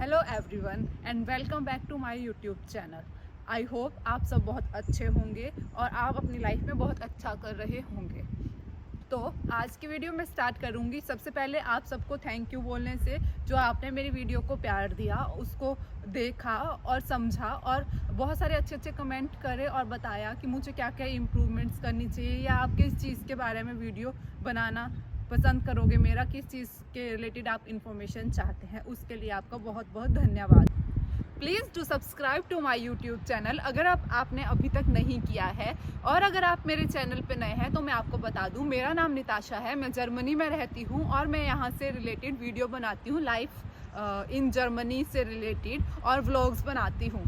Hello everyone and welcome back to my YouTube channel. I hope आप सब बहुत अच्छे होंगे और आप अपनी लाइफ में बहुत अच्छा कर रहे होंगे। तो आज की वीडियो मैं स्टार्ट करूंगी। सबसे पहले आप सबको थैंक यू बोलने से, जो आपने मेरी वीडियो को प्यार दिया, उसको देखा और समझा और बहुत सारे अच्छे अच्छे कमेंट करे और बताया कि मुझे क्या क्या इम्प्रूवमेंट्स करनी चाहिए या आप किस चीज़ के बारे में वीडियो बनाना पसंद करोगे, मेरा किस चीज़ के रिलेटेड आप इन्फॉर्मेशन चाहते हैं, उसके लिए आपका बहुत बहुत धन्यवाद। Please do subscribe to my YouTube channel अगर आपने अभी तक नहीं किया है। और अगर आप मेरे चैनल पे नए हैं तो मैं आपको बता दूं, मेरा नाम निताशा है, मैं जर्मनी में रहती हूं और मैं यहां से रिलेटेड वीडियो बनाती हूं, लाइफ इन जर्मनी से रिलेटेड और व्लॉग्स बनाती हूं।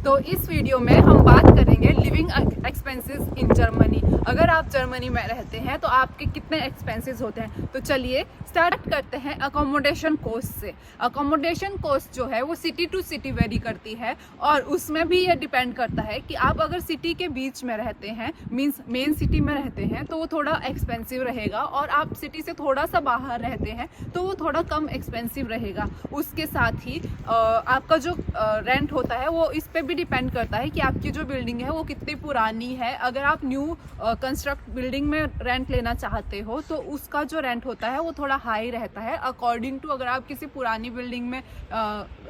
तो इस वीडियो में हम बात करेंगे लिविंग एक्सपेंसेस इन जर्मनी। अगर आप जर्मनी में रहते हैं तो आपके कितने एक्सपेंसेस होते हैं। तो चलिए स्टार्ट करते हैं अकोमोडेशन कॉस्ट से। अकोमोडेशन कॉस्ट जो है वो सिटी टू सिटी वेरी करती है और उसमें भी ये डिपेंड करता है कि आप अगर सिटी के बीच में रहते हैं, मींस मेन सिटी में रहते हैं, तो वो थोड़ा एक्सपेंसिव रहेगा और आप सिटी से थोड़ा सा बाहर रहते हैं तो वो थोड़ा कम एक्सपेंसिव रहेगा। उसके साथ ही आपका जो रेंट होता है वो इस पे भी डिपेंड करता है कि आपकी जो बिल्डिंग है वो कितनी पुरानी है। अगर आप न्यू कंस्ट्रक्ट बिल्डिंग में रेंट लेना चाहते हो तो उसका जो रेंट होता है वो थोड़ा हाई रहता है अकॉर्डिंग टू अगर आप किसी पुरानी बिल्डिंग में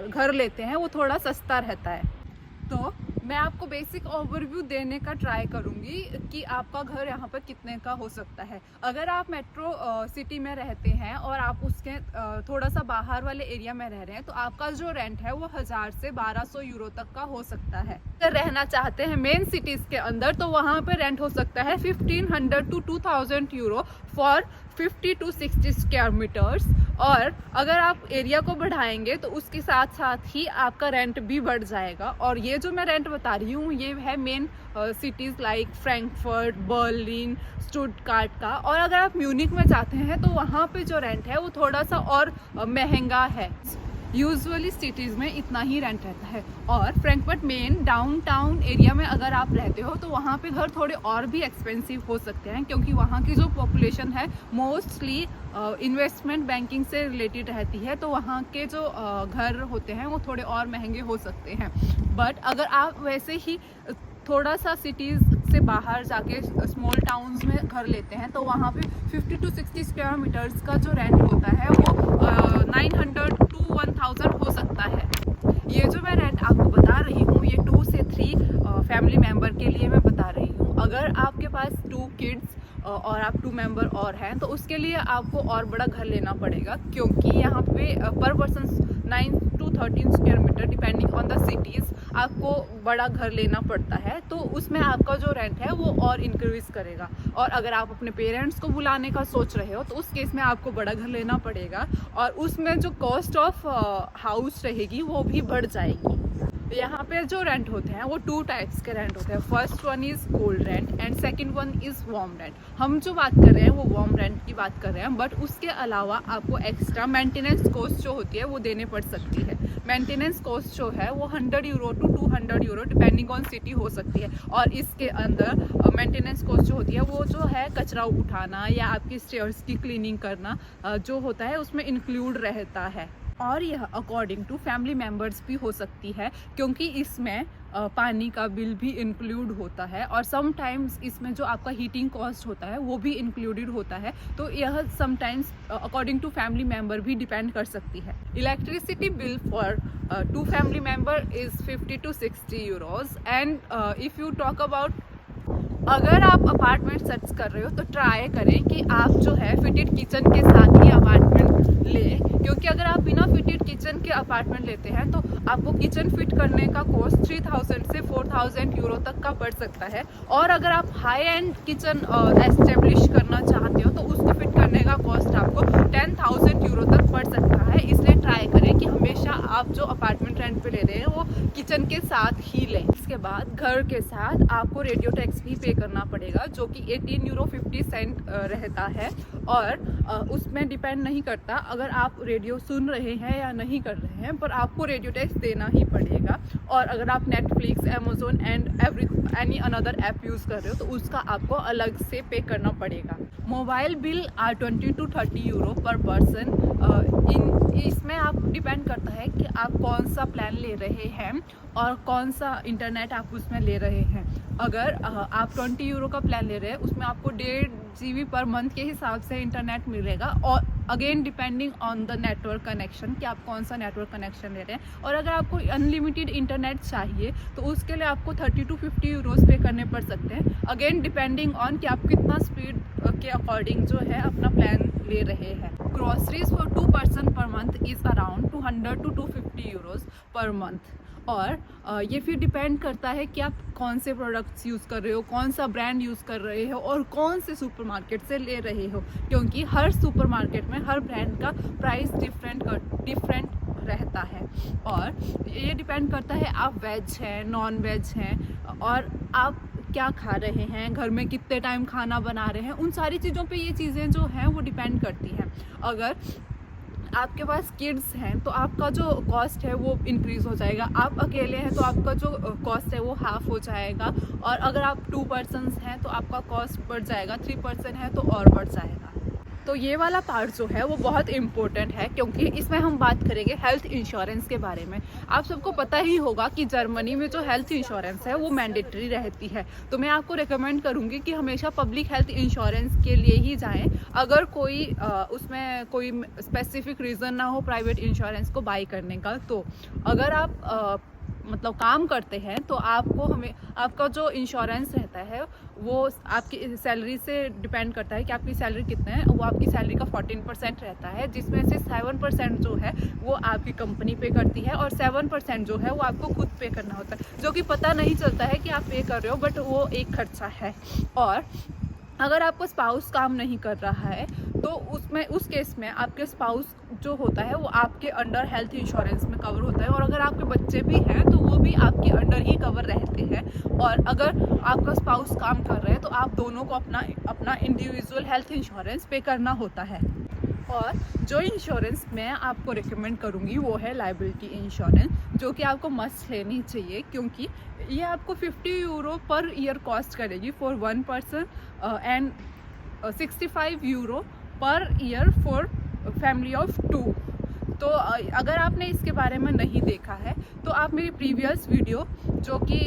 घर लेते हैं वो थोड़ा सस्ता रहता है। तो मैं आपको बेसिक ओवरव्यू देने का ट्राई करूंगी कि आपका घर यहाँ पर कितने का हो सकता है। अगर आप मेट्रो सिटी में रहते हैं और आप उसके थोड़ा सा बाहर वाले एरिया में रह रहे हैं तो आपका जो रेंट है वो 1000 से 1200 यूरो तक का हो सकता है। अगर रहना चाहते हैं मेन सिटीज़ के अंदर तो वहाँ पर रेंट हो सकता है 1500 to 2000 euro for 50 to 60 square meters. और अगर आप एरिया को बढ़ाएंगे तो उसके साथ साथ ही आपका रेंट भी बढ़ जाएगा। और ये जो मैं रेंट बता रही हूँ ये है main cities like Frankfurt, Berlin, Stuttgart का। और अगर आप म्यूनिक में जाते हैं तो वहाँ पे जो रेंट है वो थोड़ा सा और महंगा है। यूजुअली सिटीज़ में इतना ही रेंट रहता है। और फ्रैंकफर्ट मेन डाउनटाउन एरिया में अगर आप रहते हो तो वहाँ पे घर थोड़े और भी एक्सपेंसिव हो सकते हैं क्योंकि वहाँ की जो पॉपुलेशन है मोस्टली इन्वेस्टमेंट बैंकिंग से रिलेटेड रहती है, तो वहाँ के जो घर होते हैं वो थोड़े और महंगे हो सकते हैं। बट अगर आप वैसे ही थोड़ा सा सिटीज़ से बाहर जाके स्मॉल टाउन्स में घर लेते हैं तो वहाँ पे 50 to 60 स्क्वायर मीटर्स का जो रेंट होता है वो 900 to 1000 हो सकता है। ये जो मैं रेंट आपको बता रही हूँ ये 2 से 3 फैमिली मेम्बर के लिए मैं बता रही हूँ। अगर आपके पास 2 किड्स और आप 2 मेंबर और हैं तो उसके लिए आपको और बड़ा घर लेना पड़ेगा क्योंकि यहाँ पे per person 9 to 13 square meter depending on the cities आपको बड़ा घर लेना पड़ता है। तो उसमें आपका जो रेंट है वो और इंक्रीज करेगा। और अगर आप अपने पेरेंट्स को बुलाने का सोच रहे हो तो उस केस में आपको बड़ा घर लेना पड़ेगा और उसमें जो कॉस्ट ऑफ हाउस रहेगी वो भी बढ़ जाएगी। यहाँ पे जो रेंट होते हैं वो 2 टाइप्स के रेंट होते हैं। First one is cold rent and second one is warm rent. हम जो बात कर रहे हैं वो वार्म रेंट की बात कर रहे हैं, बट उसके अलावा आपको एक्स्ट्रा मेंटेनेंस कॉस्ट जो होती है वो देने पड़ सकती है। मेंटेनेंस कॉस्ट जो है वो 100 euro to 200 euro depending on city हो सकती है। और इसके अंदर मेंटेनेंस कॉस्ट जो होती है वो जो है कचरा उठाना या आपकी स्टेयर्स की क्लीनिंग करना जो होता है उसमें इंक्लूड रहता है। और यह अकॉर्डिंग टू फैमिली मेम्बर्स भी हो सकती है क्योंकि इसमें पानी का बिल भी इंक्लूड होता है और समटाइम्स इसमें जो आपका हीटिंग कॉस्ट होता है वो भी इंक्लूडेड होता है। तो यह sometimes according to family member भी डिपेंड कर सकती है। Electricity bill for 2 family member is 50 to 60 euros. And if you talk about अगर आप अपार्टमेंट सर्च कर रहे हो तो ट्राई करें कि आप जो है फिटेड किचन के साथ ही अपार्टमेंट लें क्योंकि अगर आप बिना फिटेड किचन के अपार्टमेंट लेते हैं तो आपको किचन फिट करने का कॉस्ट 3000 से 4000 यूरो तक का पड़ सकता है। और अगर आप हाई एंड किचन एस्टेब्लिश करना चाहते हो तो उसको फिट करने का कॉस्ट आपको 10,000 यूरो तक पड़ सकता है। इसलिए ट्राई करें कि हमेशा आप जो अपार्टमेंट रेंट पे ले रहे हैं वो किचन के साथ ही लें। इसके बाद घर के साथ आपको रेडियो टैक्स भी पे करना पड़ेगा जो कि 18 यूरो 50 सेंट रहता है। और उसमें डिपेंड नहीं करता अगर आप रेडियो सुन रहे हैं या नहीं कर रहे हैं, पर आपको रेडियो टैक्स देना ही पड़ेगा। और अगर आप Netflix, Amazon and any another app use कर रहे हो तो उसका आपको अलग से पे करना पड़ेगा। Mobile bill are 20 to 30 euro per person. इसमें आप डिपेंड करता है कि आप कौन सा प्लान ले रहे हैं और कौन सा इंटरनेट आप उसमें ले रहे हैं। अगर आप 20 यूरो का प्लान ले रहे हैं, उसमें आपको 1.5 GB पर मंथ के हिसाब से इंटरनेट मिलेगा, और again depending on the network connection कि आप कौन सा नेटवर्क कनेक्शन ले रहे हैं। और अगर आपको अनलिमिटेड इंटरनेट चाहिए तो उसके लिए आपको 30 to 50 यूरोज़ पे करने पड़ सकते हैं, अगेन डिपेंडिंग ऑन कि आप कितना स्पीड के अकॉर्डिंग जो है अपना प्लान ले रहे हैं। Groceries for 2 person per month is around 200 to 250 euros per month. और ये फिर डिपेंड करता है कि आप कौन से प्रोडक्ट्स यूज़ कर रहे हो, कौन सा ब्रांड यूज़ कर रहे हो और कौन से सुपरमार्केट से ले रहे हो, क्योंकि हर सुपरमार्केट में हर ब्रांड का प्राइस डिफरेंट रहता है। और ये डिपेंड करता है आप वेज हैं, नॉन वेज हैं, और आप क्या खा रहे हैं, घर में कितने टाइम खाना बना रहे हैं, उन सारी चीज़ों पे ये चीज़ें जो हैं वो डिपेंड करती हैं। अगर आपके पास किड्स हैं तो आपका जो कॉस्ट है वो इंक्रीज़ हो जाएगा, आप अकेले हैं तो आपका जो कॉस्ट है वो हाफ हो जाएगा, और अगर आप 2 persons हैं तो आपका कॉस्ट बढ़ जाएगा, 3 person है तो और बढ़ जाएगा। तो ये वाला पार्ट जो है वो बहुत इम्पोर्टेंट है, क्योंकि इसमें हम बात करेंगे हेल्थ इंश्योरेंस के बारे में। आप सबको पता ही होगा कि जर्मनी में जो हेल्थ इंश्योरेंस है वो मैंडेटरी रहती है, तो मैं आपको रेकमेंड करूँगी कि हमेशा पब्लिक हेल्थ इंश्योरेंस के लिए ही जाएं। अगर कोई उसमें कोई स्पेसिफिक रीज़न ना हो प्राइवेट इंश्योरेंस को बाई करने का, तो अगर आप मतलब काम करते हैं तो आपका जो इंश्योरेंस रहता है वो आपकी सैलरी से डिपेंड करता है कि आपकी सैलरी कितना है। वो आपकी सैलरी का 14% रहता है, जिसमें से 7% जो है वो आपकी कंपनी पे करती है, और 7% जो है वो आपको खुद पे करना होता है, जो कि पता नहीं चलता है कि आप पे कर रहे हो, बट वो एक खर्चा है। और अगर आपका स्पाउस काम नहीं कर रहा है तो उस केस में आपके स्पाउस जो होता है वो आपके अंडर हेल्थ इंश्योरेंस में कवर होता है, और अगर आपके बच्चे भी हैं तो वो भी आपके अंडर ही कवर रहते हैं। और अगर आपका स्पाउस काम कर रहा है तो आप दोनों को अपना इंडिविजुअल हेल्थ इंश्योरेंस पे करना होता है। और जो इंश्योरेंस मैं आपको रिकमेंड करूँगी वो है लायबिलिटी इंश्योरेंस, जो कि आपको मस्ट लेनी चाहिए, क्योंकि ये आपको 50 यूरो पर ईयर कॉस्ट करेगी for 1 person and 65 euro per year for family of 2। तो अगर आपने इसके बारे में नहीं देखा है तो आप मेरी प्रीवियस वीडियो जो कि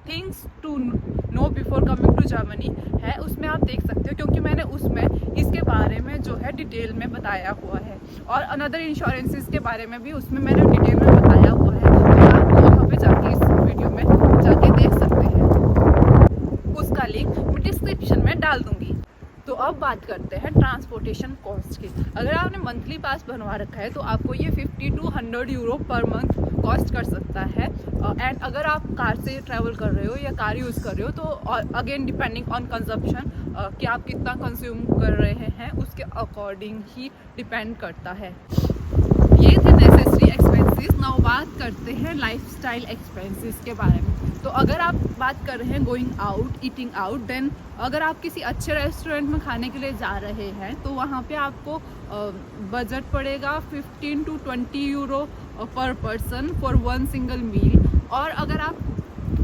things to know before coming to Germany है उसमें आप देख सकते हो, क्योंकि मैंने उसमें इसके बारे में जो है डिटेल में बताया हुआ है, और अनदर इंश्योरेंसेस के बारे में भी उसमें मैंने डिटेल में बताया हुआ है, तो आप वहाँ पे जाके इस वीडियो में जाके देख सकते हैं। उसका लिंक मैं डिस्क्रिप्शन में डाल दूँगी। तो अब बात करते हैं ट्रांसपोर्टेशन कॉस्ट की। अगर आपने मंथली पास बनवा रखा है तो आपको ये 50 to 100 euro per month cost कर सकता है। एंड अगर आप कार से ट्रैवल कर रहे हो या कार यूज़ कर रहे हो तो अगेन डिपेंडिंग ऑन कंजप्शन कि आप कितना कंज्यूम कर रहे हैं उसके अकॉर्डिंग ही डिपेंड करता है। ये थे नेसेसरी एक्सपेंसेस। नाउ बात करते हैं लाइफस्टाइल एक्सपेंसेस के बारे में। तो अगर आप बात कर रहे हैं going out, eating out, then अगर आप किसी अच्छे रेस्टोरेंट में खाने के लिए जा रहे हैं तो वहाँ पे आपको बजट पड़ेगा 15 to 20 euro per person for 1 single मील। और अगर आप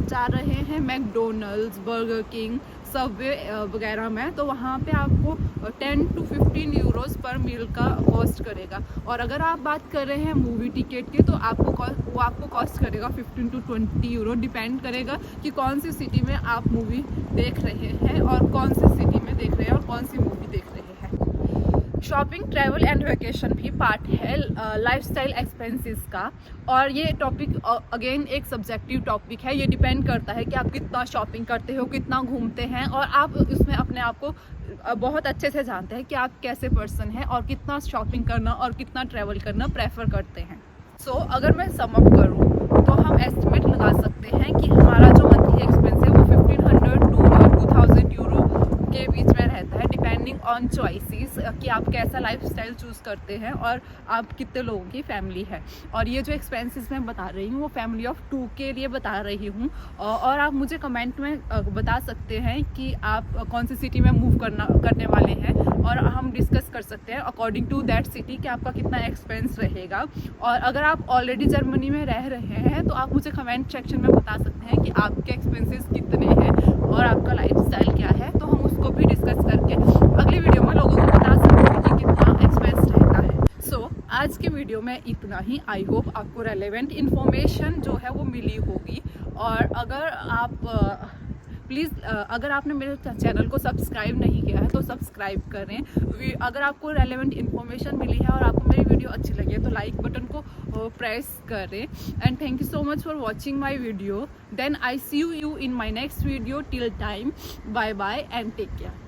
जा रहे हैं मैकडोनल्ड्स, बर्गर किंग, सबवे वगैरह में तो वहाँ पे आपको 10 to 15 यूरोज़ पर मील का कॉस्ट करेगा। और अगर आप बात कर रहे हैं मूवी टिकट की तो वो आपको कॉस्ट करेगा 15 to 20 यूरो। डिपेंड करेगा कि कौन सी सिटी में आप मूवी देख रहे हैं और कौन सी सिटी में देख रहे हैं और कौन सी मूवी देख रहे हैं। शॉपिंग, ट्रैवल एंड वेकेशन भी पार्ट है लाइफस्टाइल एक्सपेंसेस का, और ये टॉपिक अगेन एक सब्जेक्टिव टॉपिक है। ये डिपेंड करता है कि आप कितना शॉपिंग करते हो, कितना घूमते हैं, और आप उसमें अपने आप को बहुत अच्छे से जानते हैं कि आप कैसे पर्सन हैं और कितना शॉपिंग करना और कितना ट्रैवल करना प्रेफर करते हैं। सो अगर मैं सम अप करूँ तो हम एस्टिमेट लगा सकते हैं कि हमारा जो मंथली एक्सपेंस है वो 1500 to 2000 यूरो के बीच में रहता है, डिपेंडिंग ऑन चॉइसेस कि आप कैसा लाइफस्टाइल चूज़ करते हैं और आप कितने लोगों की फैमिली है। और ये जो एक्सपेंसेस मैं बता रही हूँ वो फैमिली ऑफ 2 के लिए बता रही हूँ। और आप मुझे कमेंट में बता सकते हैं कि आप कौन सी सिटी में मूव करने वाले हैं, और हम डिस्कस कर सकते हैं अकॉर्डिंग टू दैट सिटी कि आपका कितना एक्सपेंस रहेगा। और अगर आप ऑलरेडी जर्मनी में रह रहे हैं तो आप मुझे कमेंट सेक्शन में बता सकते हैं कि आपके एक्सपेंसेस कितने हैं और आपका लाइफस्टाइल क्या है, तो हम उसको भी डिस्कस करके अगली वीडियो में लोगों को बता सकते हैं कि कितना एक्सपेंस रहता है। सो आज के वीडियो में इतना ही। आई होप आपको रेलेवेंट इन्फॉर्मेशन जो है वो मिली होगी। और अगर आप प्लीज़ अगर आपने मेरे चैनल को सब्सक्राइब नहीं किया है तो सब्सक्राइब करें। अगर आपको रेलेवेंट इन्फॉर्मेशन मिली है और आपको मेरी वीडियो अच्छी लगी है तो लाइक बटन को प्रेस करें। And thank you so much for watching my video. Then I see you in my next video. Till time, bye bye and take care.